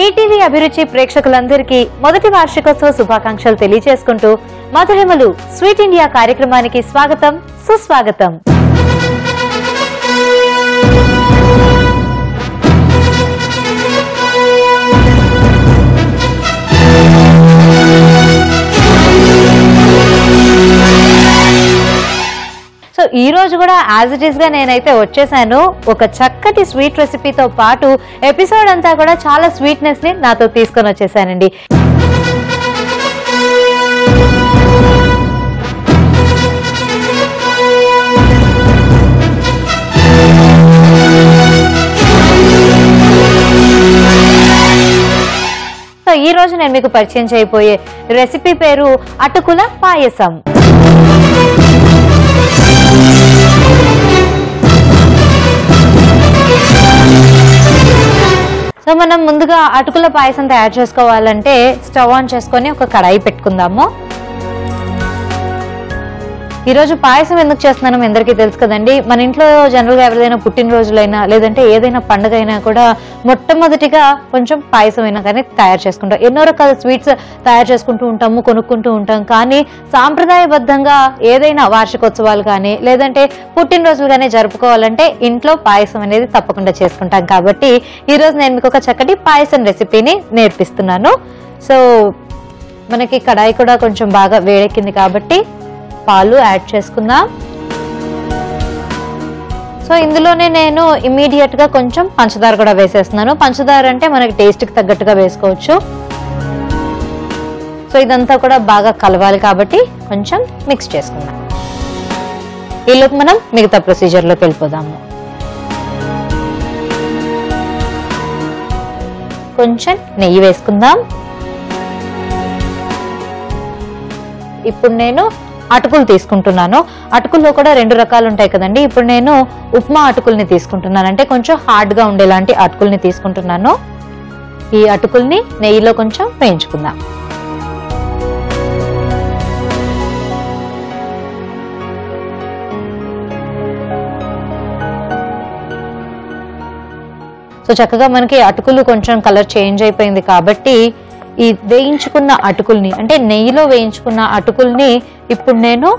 ETV అభిరుచి ప్రేక్షకులందరికీ మొదటి వార్షికోత్సవ శుభాకాంక్షలు తెలియజేసుకుంటూ మధురిమలు స్వీట్ ఇండియా కార్యక్రమానికి స్వాగతం, సుస్వాగతం. సో ఈ రోజు కూడా యాజ్ ఇట్ ఈస్ గా నేనైతే వచ్చేసాను. ఒక చక్కటి స్వీట్ రెసిపీతో పాటు ఎపిసోడ్ అంతా కూడా చాలా స్వీట్నెస్ ని నాతో తీసుకొని వచ్చేసానండి. సో ఈ రోజు నేను మీకు పరిచయం చేయబోయే రెసిపీ పేరు అటుకుల పాయసం. సో మనం ముందుగా అటుకుల పాయసం తయారు చేసుకోవాలంటే స్టవ్ ఆన్ చేసుకొని ఒక కడాయి పెట్టుకుందాము. ఈరోజు పాయసం ఎందుకు చేస్తున్నానో మీ అందరికీ తెలుసు కదండి. మన ఇంట్లో జనరల్గా ఎవరిదైనా పుట్టినరోజులైనా లేదంటే ఏదైనా పండుగ అయినా కూడా మొట్టమొదటిగా కొంచెం పాయసం అయినా కానీ తయారు చేసుకుంటాం. ఎన్నో రకాల స్వీట్స్ తయారు చేసుకుంటూ ఉంటాము, కొనుక్కుంటూ ఉంటాం. కానీ సాంప్రదాయబద్ధంగా ఏదైనా వార్షికోత్సవాలు కానీ లేదంటే పుట్టినరోజులు కానీ జరుపుకోవాలంటే ఇంట్లో పాయసం అనేది తప్పకుండా చేసుకుంటాం. కాబట్టి ఈరోజు నేను మీకు ఒక చక్కటి పాయసం రెసిపీని నేర్పిస్తున్నాను. సో మనకి కడాయి కూడా కొంచెం బాగా వేడెక్కింది కాబట్టి పాలు యాడ్ చేసుకుందాం. సో ఇందులోనే నేను ఇమ్మీడియట్ గా కొంచెం పంచదార కూడా వేసేస్తున్నాను. పంచదార అంటే మనకి టేస్ట్ కి తగ్గట్టుగా వేసుకోవచ్చు. సో ఇదంతా కూడా బాగా కలవాలి కాబట్టి కొంచెం మిక్స్ చేసుకుందాం. ఈలోపు మనం మిగతా ప్రొసీజర్ లోకి వెళ్ళిపోదాము. కొంచెం నెయ్యి వేసుకుందాం. ఇప్పుడు నేను అటుకులు తీసుకుంటున్నాను. అటుకుల్లో కూడా రెండు రకాలు ఉంటాయి కదండి. ఇప్పుడు నేను ఉప్మా అటుకుల్ని తీసుకుంటున్నాను, అంటే కొంచెం హార్డ్ గా ఉండేలాంటి అటుకుల్ని తీసుకుంటున్నాను. ఈ అటుకుల్ని నెయ్యిలో కొంచెం వేయించుకుందాం. సో చక్కగా మనకి అటుకులు కొంచెం కలర్ చేంజ్ అయిపోయింది కాబట్టి ఈ వేయించుకున్న అటుకుల్ని, అంటే నెయ్యిలో వేయించుకున్న అటుకుల్ని ఇప్పుడు నేను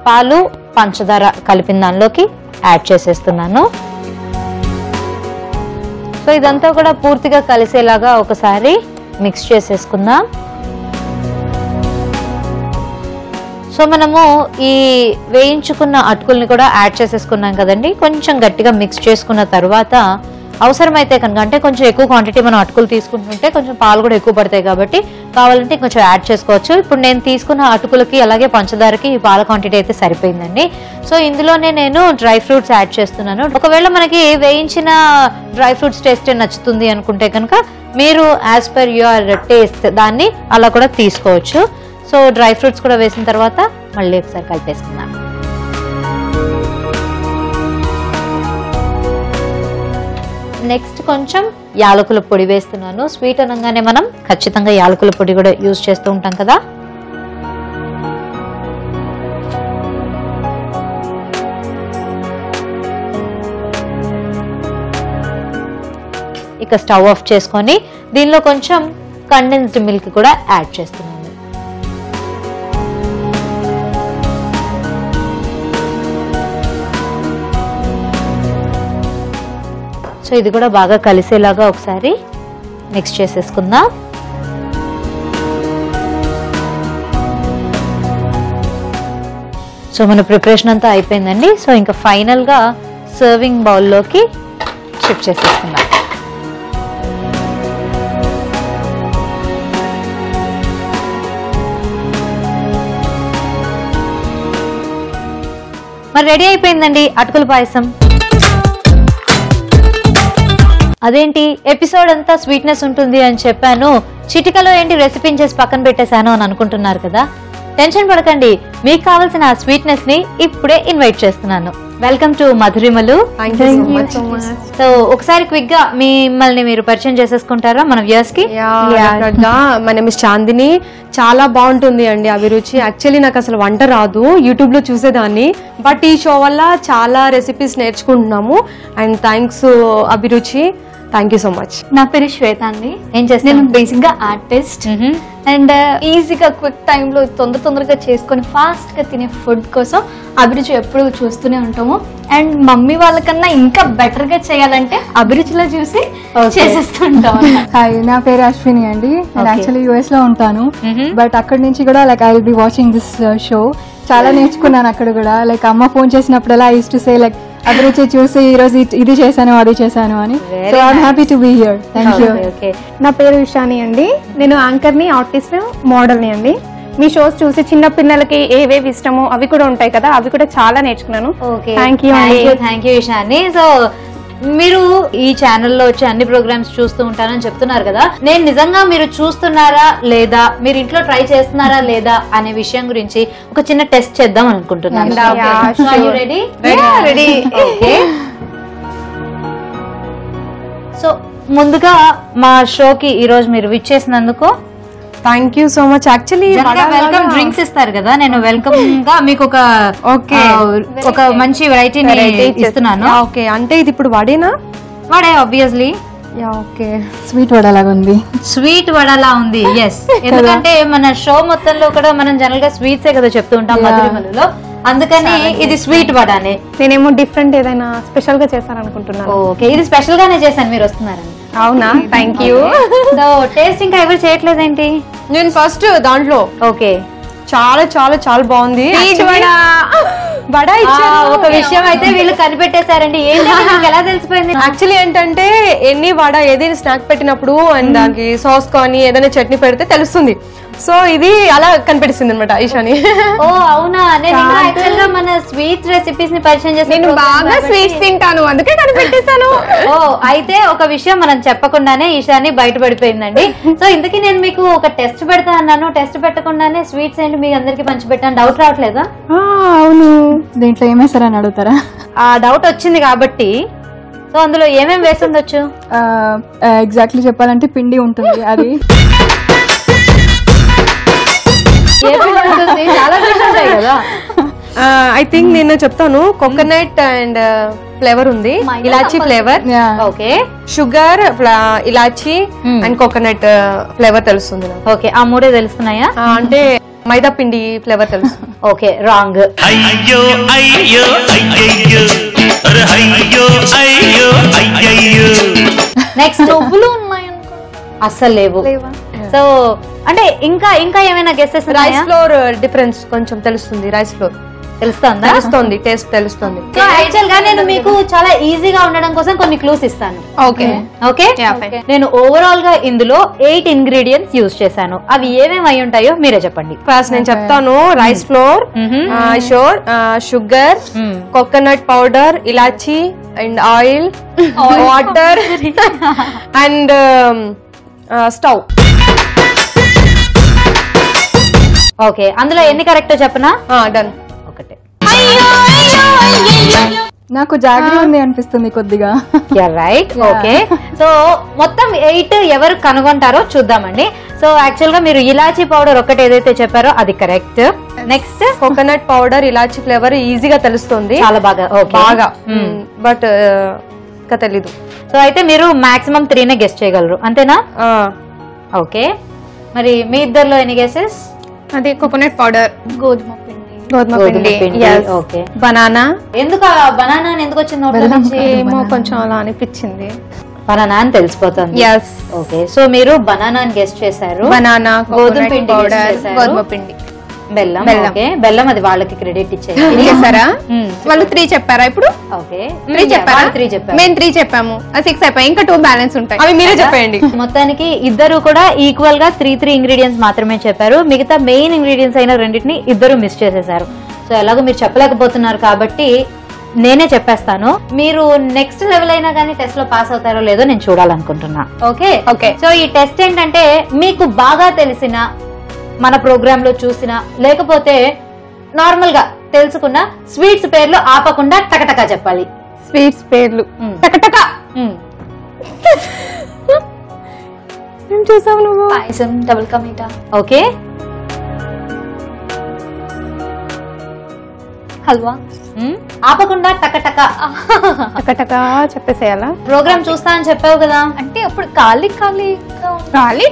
పాలు పంచదార కలిపిన దానిలోకి యాడ్ చేసేస్తున్నాను. సో ఇదంతా కూడా పూర్తిగా కలిసేలాగా ఒకసారి మిక్స్ చేసేసుకుందాం. సో మనము ఈ వేయించుకున్న అటుకుల్ని కూడా యాడ్ చేసేసుకున్నాం కదండి. కొంచెం గట్టిగా మిక్స్ చేసుకున్న తర్వాత అవసరమైతే కనుక, అంటే కొంచెం ఎక్కువ క్వాంటిటీ మనం అటుకులు తీసుకుంటుంటే కొంచెం పాలు కూడా ఎక్కువ పడతాయి కాబట్టి కావాలంటే కొంచెం యాడ్ చేసుకోవచ్చు. ఇప్పుడు నేను తీసుకున్న అటుకులకి అలాగే పంచదారకి ఈ పాల క్వాంటిటీ అయితే సరిపోయిందండి. సో ఇందులోనే నేను డ్రై ఫ్రూట్స్ యాడ్ చేస్తున్నాను. ఒకవేళ మనకి వేయించిన డ్రై ఫ్రూట్స్ టేస్ట్ నచ్చుతుంది అనుకుంటే కనుక మీరు యాజ్ పర్ యువర్ టేస్ట్ దాన్ని అలా కూడా తీసుకోవచ్చు. సో డ్రై ఫ్రూట్స్ కూడా వేసిన తర్వాత మళ్ళీ ఒకసారి కలిపేసుకుందాం. నెక్స్ట్ కొంచెం యాలకుల పొడి వేస్తున్నాను. స్వీట్ అనగానే మనం ఖచ్చితంగా యాలకుల పొడి కూడా యూజ్ చేస్తూ ఉంటాం కదా. ఇక స్టవ్ ఆఫ్ చేసుకొని దీనిలో కొంచెం కండెన్స్డ్ మిల్క్ కూడా యాడ్ చేస్తున్నాను. సో ఇది కూడా బాగా కలిసేలాగా ఒకసారి మిక్స్ చేసేసుకుందాం. సో మన ప్రిపరేషన్ అంతా అయిపోయిందండి. సో ఇంకా ఫైనల్ గా సర్వింగ్ బౌల్లోకి షిఫ్ట్ చేసేసుకుందాం. మరి రెడీ అయిపోయిందండి అటుకుల పాయసం. అదేంటి ఎపిసోడ్ అంతా స్వీట్నెస్ ఉంటుంది అని చెప్పాను, చిటికలో ఏంటి రెసిపీని చేసి పక్కన పెట్టేశాను అని అనుకుంటున్నారు కదా. టెన్షన్ పడకండి, మీకు కావాల్సిన ఆ స్వీట్నెస్ ని ఇప్పుడే ఇన్వైట్ చేస్తున్నాను. Welcome to Madhurimalu. సో ఒకసారి క్విక్ గా మిమ్మల్ని మీరు పరిచయం చేసేసుకుంటారా మన వ్యూయర్స్ కి? My name is Chandini. చాలా బాగుంటుంది అండి అభిరుచి. యాక్చువల్లీ నాకు అసలు వంట రాదు, యూట్యూబ్ లో చూసేదాన్ని. బట్ ఈ షో వల్ల చాలా రెసిపీస్ నేర్చుకుంటున్నాము. అండ్ థ్యాంక్స్ అభిరుచి, థ్యాంక్ యూ సో మచ్. నా పేరు శ్వేత అండి. ఏం చేస్తాను? నేను బేసిక్ గా ఆర్టిస్ట్ అండ్ ఈజీగా క్విక్ టైంలో తొందరగా చేసుకొని ఫాస్ట్ గా తినే ఫుడ్ కోసం అభిరుచి ఎప్పుడు చూస్తూనే ఉంటాము. అండ్ మమ్మీ వాళ్ళకన్నా ఇంకా బెటర్ గా చేయాలంటే అభిరుచిలో చూసి చేసేస్తుంటాం. హాయ్, నా పేరు అశ్విని అండి. నేను యాక్చువల్లీ యుఎస్ లో ఉంటాను. బట్ అక్కడి నుంచి కూడా like I will be watching this show. చాలా నేర్చుకున్నాను అక్కడ కూడా. లైక్ అమ్మ ఫోన్ చేసినప్పుడల్లా I used to say like అభిరుచి చూసి ఈ రోజు ఇది చేశాను అది చేశాను అని. So I'm happy to be here. Thank you. నా పేరు ఇషాని అండి. నేను యాంకర్ ని, ఆర్టిస్ట్, మోడల్ ని అండి. మీ షోస్ చూసి చిన్న పిల్లలకి ఏవేవి ఇష్టమో అవి కూడా ఉంటాయి కదా, అవి కూడా చాలా నేర్చుకున్నాను. థ్యాంక్ యూ అండి. Thank you Ishani. సో మీరు ఈ ఛానల్లో వచ్చి అన్ని ప్రోగ్రామ్స్ చూస్తూ ఉంటానని చెప్తున్నారు కదా, నేను నిజంగా మీరు చూస్తున్నారా లేదా, మీరు ఇంట్లో ట్రై చేస్తున్నారా లేదా అనే విషయం గురించి ఒక చిన్న టెస్ట్ చేద్దాం అనుకుంటున్నాను. రెడీ? సో ముందుగా మా షోకి ఈ రోజు మీరు విచ్చేసినందుకు thank you so much. Actually welcome drinks ఇస్తారు కదా, నేను వెల్కమ్ గా మీకు ఒక మంచి వెరైటీని ఇస్తున్నాను. ఓకే, అంటే ఇది ఇప్పుడు వడేనా? వడే ఆబ్వియస్లీ. ఓకే, స్వీట్ వడలాగా ఉంది. స్వీట్ వడలా ఉంది. ఎస్, ఎందుకంటే మన షో మొత్తంలో కూడా మనం జనరల్ గా స్వీట్సే కదా చెప్తూ ఉంటాం మధురిమలలో, అందుకని ఇది స్వీట్ వడానే. నేనేమో డిఫరెంట్ ఏదైనా స్పెషల్ గా చేస్తాననుకుంటున్నాను. ఓకే, ఇది స్పెషల్ గానే చేశాను, మీరు వస్తున్నారని. అవునా? Thank you. సో టేస్ట్ ఇంకా ఎవరు చేయట్లేదేంటి? నేను ఫస్ట్ దాంట్లో. ఓకే, చాలా చాలా చాలా బాగుంది. వడ ఇచ్చారు. ఒక విషయం అయితే వీళ్ళు కనిపెట్టేశారండి. ఏంటి ఎలా తెలిసిపోయింది? యాక్చువల్లీ ఏంటంటే ఎన్ని వడ ఏదైనా స్నాక్ పెట్టినప్పుడు అండ్ దానికి సాస్ కానీ ఏదైనా చట్నీ పెడితే తెలుస్తుంది. సో ఇది అలా కనిపిస్తుంది అనమాట ఈశాని. ఓ అవునా, నేను యాక్చువల్ గా మన స్వీట్ రెసిపీస్ ని పరిచయం చేసి నేను బాగా స్వీట్స్ తింటాను, అందుకే కనిపెట్టేశాను. ఓ అయితే ఒక విషయం మనం చెప్పకుండానే ఈశాని బయటపడిపోయిందండి. సో ఇంతకీ నేను మీకు ఒక టెస్ట్ పెడతా అన్నాను, టెస్ట్ పెట్టకుండానే స్వీట్స్ ఏంటి మీ అందరికి పంచి పెట్టాను. డౌట్ రావట్లేదా? అవును, దీంట్లో ఏమేసారని అడుగుతారా? ఆ డౌట్ వచ్చింది కాబట్టి. సో అందులో ఏమేమి వేసి ఉండొచ్చు? ఎగ్జాక్ట్లీ చెప్పాలంటే పిండి ఉంటుంది. అది చాలా ఉంటాయి కదా. ఐ థింక్ నేను చెప్తాను. కోకోనట్ అండ్ ఫ్లేవర్ ఉంది, ఇలాచీ ఫ్లేవర్. ఓకే, షుగర్, ఇలాచీ అండ్ కోకోనట్ ఫ్లేవర్ తెలుస్తుంది. ఓకే, ఆ మూడే తెలుస్తున్నాయా? అంటే మైదా పిండి ఫ్లేవర్ తెలుసు. Okay, wrong. అయ్యో అయ్యో అయ్యయ్యో అయ్యో అయ్యో అయ్యయ్యో. నెక్స్ట్ నువ్వులు ఉన్నాయి అస్సలు లేవు. సో అంటే ఇంకా ఇంకా ఏమైనా గెస్సెస్? రైస్ ఫ్లోర్ డిఫరెన్స్ కొంచెం తెలుస్తుంది. రైస్ ఫ్లోర్ తెలుస్తుంది, టేస్ట్ తెలుస్తుంది. సో యాక్చువల్ గా నేను మీకు చాలా ఈజీగా ఉండడం కోసం కొన్ని క్లూస్ ఇస్తాను. ఓకే ఓకే, నేను ఓవరాల్ గా ఇందులో 8 ఇంగ్రీడియంట్స్ యూజ్ చేశాను. అవి ఏమేమి అయి ఉంటాయో మీరే చెప్పండి. ఫస్ట్ నేను చెప్తాను. Rice flour, sugar, coconut powder, elaichi and oil, water and stove. Okay, అందులో ఎన్ని కరెక్ట్ చెప్పనా? డన్. ఒకటే. నాకు జాగ్రత్త ఉంది అనిపిస్తుంది కొద్దిగా. రైట్. ఓకే, సో మొత్తం 8 ఎవరు కనుగొంటారో చూద్దామండి. సో యాక్చువల్ గా మీరు ఇలాచీ పౌడర్ ఒకటి ఏదైతే చెప్పారో అది కరెక్ట్. నెక్స్ట్ కోకోనట్ పౌడర్, ఇలాచీ ఫ్లేవర్ ఈజీగా తెలుస్తుంది. చాలా బాగా బాగా, బట్ ఇంకా తెలీదు. సో అయితే మీరు మాక్సిమం 3నే గెస్ చేయగలరు, అంతేనా? ఓకే, మరి మీ ఇద్దరిలో ఎన్ని గెసెస్? అది కోకోనట్ పౌడర్, గోధుమ పిండి, ఓకే. బనానా. ఎందుకు బనానా ఎందుకు వచ్చింది? ఏమో కొంచెం అలా అనిపించింది. బనానా అని తెలిసిపోతుంది. ఓకే, సో మీరు బనానా అని గెస్ట్ చేశారు. బనానా, గోధుమ పిండి పౌడర్, గోధుమ పిండి, బెల్లం. ఓకే, బెల్లం అది వాళ్ళకి క్రెడిట్ ఇచ్చేయండి. చేశారా? వాళ్ళు 3 చెప్పారా? ఇప్పుడు ఓకే, 3 చెప్పారా? 3 చెప్పారు. మేము 3 చెప్పాము, 6 అయిపోయి, ఇంకా 2 బ్యాలెన్స్ ఉంటాయి. అవి మీరే చెప్పండి. మొత్తానికి ఇద్దరు కూడా ఈక్వల్ గా 3 ఇంగ్రీడియంట్స్ మాత్రమే చెప్పారు. మిగతా మెయిన్ ఇంగ్రీడియంట్స్ అయిన రెండింటిని ఇద్దరు మిస్ చేసేసారు. సో ఎలాగో మీరు చెప్పలేకపోతున్నారు కాబట్టి నేనే చెప్పేస్తాను. మీరు నెక్స్ట్ లెవెల్ అయినా కానీ టెస్ట్ లో పాస్ అవుతారో లేదో నేను చూడాలనుకుంటున్నా. Okay okay. సో ఈ టెస్ట్ ఏంటంటే మీకు బాగా తెలిసిన, మన ప్రోగ్రామ్ లో చూసిన, లేకపోతే నార్మల్ గా తెలుసుకున్న స్వీట్స్ పేర్లు ఆపకుండా టకటకా చెప్పాలి. స్వీట్స్ పేర్లు టకటక. ఏం చూసావు నువ్వు? పాయసం, డబుల్ కా మీఠా. ఓకే, హల్వా. ఆపకుండా టకటక టకటకా చెప్పేసేయాలా? ప్రోగ్రామ్ చూస్తా అని చెప్పావు కదా. అంటే అప్పుడు ఖాళీ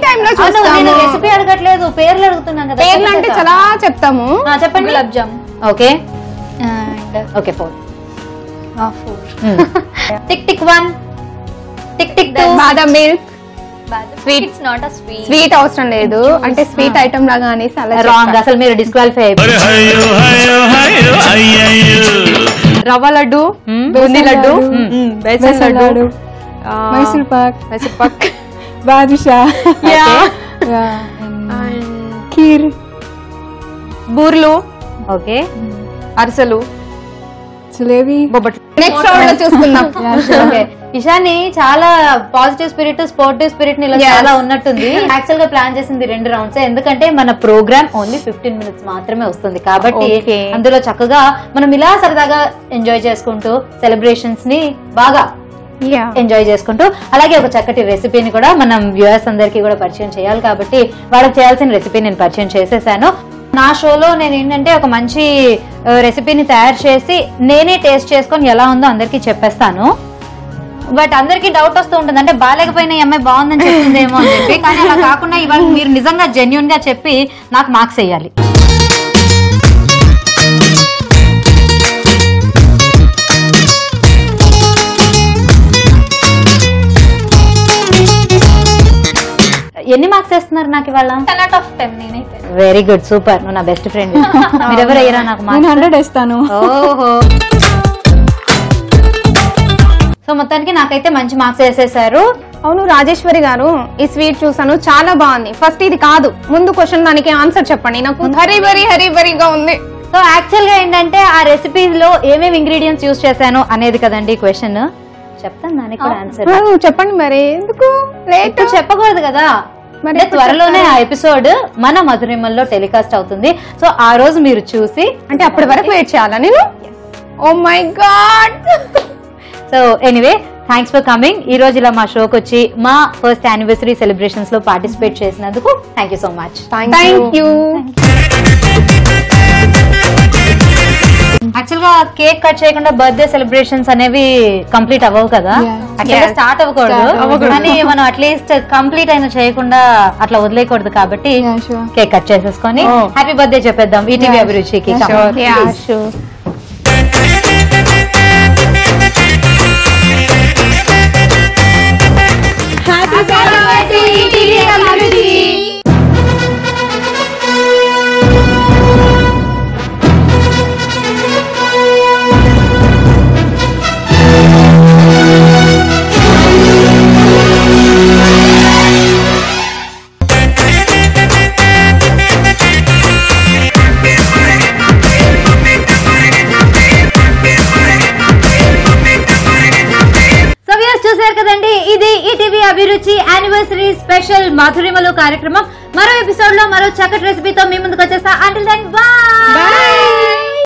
టైంలో నేను చూస్తాము. రెసిపీ అడగట్లేదు, పేర్లు అడుగుతున్నాను కదా. పేర్లు అంటే చాలా చెప్తాము. చెప్పండి. Gulab jam okay and okay 4. 4 tick tick 1, tick tick 2. బాదం milk. Sweet. It's not a sweet. Sweet అవసరం లేదు అంటే స్వీట్ ఐటమ్ లాగా అనేసి అలా రాంగ్, అసలు మీరు డిస్క్వాలిఫై అరే హయ్యో హయ్యో హయ్యో అయ్యయ్యో. రవ్వ లడ్డు, బూందీ లడ్డు, బేసన్ లడ్డు, మైసూర్ పాక్, మైసూర్ పాక్, బాదుషా, ఖీర్, బూర్లు, ఓకే అరిసెలు, జిలేబీ. బొబ్బట్లు. నెక్స్ట్ రౌండ్ లో చూసుకుందాం. ఓకే. ఇషాని చాలా పాజిటివ్ స్పిరిట్, స్పోర్టివ్ స్పిరిట్ ని చాలా ఉన్నట్టుంది. యాక్చువల్ గా ప్లాన్ చేసింది 2 రౌండ్స్, ఎందుకంటే మన ప్రోగ్రామ్ ఓన్లీ 15 మినిట్స్ మాత్రమే వస్తుంది కాబట్టి అందులో చక్కగా మనం ఇలా సరదాగా ఎంజాయ్ చేసుకుంటూ సెలబ్రేషన్స్ ని బాగా ఎంజాయ్ చేసుకుంటూ అలాగే ఒక చక్కటి రెసిపీని కూడా మనం వ్యూయర్స్ అందరికీ కూడా పరిచయం చేయాలి కాబట్టి వాళ్ళకి చేయాల్సిన రెసిపీ నేను పరిచయం చేసేసాను. నా షోలో నేను ఏంటంటే ఒక మంచి రెసిపీని తయారు చేసి నేనే టేస్ట్ చేసుకొని ఎలా ఉందో అందరికీ చెప్పేస్తాను. బట్ అందరికీ డౌట్ వస్తూ ఉంటుంది, అంటే బాగాలేకపోయినా ఈ అమ్మాయి బాగుందని చెప్తుందేమో అని చెప్పి. కానీ అలా కాకుండా ఇవాళ మీరు నిజంగా జెన్యూన్ గా చెప్పి నాకు మార్క్స్ వేయాలి. ఎన్ని మార్క్స్ వేస్తున్నారు నాకు ఇవాళ? 10 out of 10 నేనైతే. Very good, super. నువ్వు నా బెస్ట్ ఫ్రెండ్. మీరెవరు అయ్యారా నాకు నేను 100 ఇస్తాను. ఓహో. సో మొత్తానికి నాకైతే మంచి మార్క్స్ వేసేసారు. అవును రాజేశ్వరి గారు, ఈ స్వీట్ చూసాను చాలా బాగుంది. ఫస్ట్ ఇది కాదు, ముందు క్వశ్చన్ దానికి ఆన్సర్ చెప్పండి. నాకు హరీబరీగా ఉంది. సో యాక్చువల్ గా ఏంటంటే ఆ రెసిపీలో ఏమేమి ఇంగ్రీడియంట్స్ యూజ్ చేశాను అనేది కదండి క్వశ్చన్. చెప్తాను దానికి కూడా ఆన్సర్. చెప్పండి మరి, ఎందుకు లేట్? చెప్పకూడదు కదా. మరి అంటే త్వరలోనే ఆ ఎపిసోడ్ మన మధురిమల్లో టెలికాస్ట్ అవుతుంది. సో ఆ రోజు మీరు చూసి అంటే అప్పటి వరకు వెయిట్ చేయాలా నేను? Oh my God. So anyway, thanks for coming. ఈ రోజు ఇలా మా షోకి వచ్చి మా ఫస్ట్ యానివర్సరీ సెలబ్రేషన్స్ లో పార్టిసిపేట్ చేసినందుకు thank you so much. Thank you. Actual గా కేక్ కట్ చేయకుండా బర్త్డే సెలబ్రేషన్స్ అనేవి కంప్లీట్ అవ్వవు కదా. యాక్చువల్గా స్టార్ట్ అవ్వకూడదు, కానీ మనం అట్లీస్ట్ కంప్లీట్ అయినా చేయకుండా అట్లా వదిలేయకూడదు కాబట్టి కేక్ కట్ చేసేసుకొని హ్యాపీ బర్త్డే చెప్పేద్దాం ఈటీవీ అభిరుచికి. చూసారు కదండి, ఇది ఈటీవీ అభిరుచి యానివర్సరీ స్పెషల్ మధురిమలు కార్యక్రమం. మరో ఎపిసోడ్ లో మరో చక్కటి రెసిపీతో మీ ముందుకు వచ్చేస్తా. Until then by.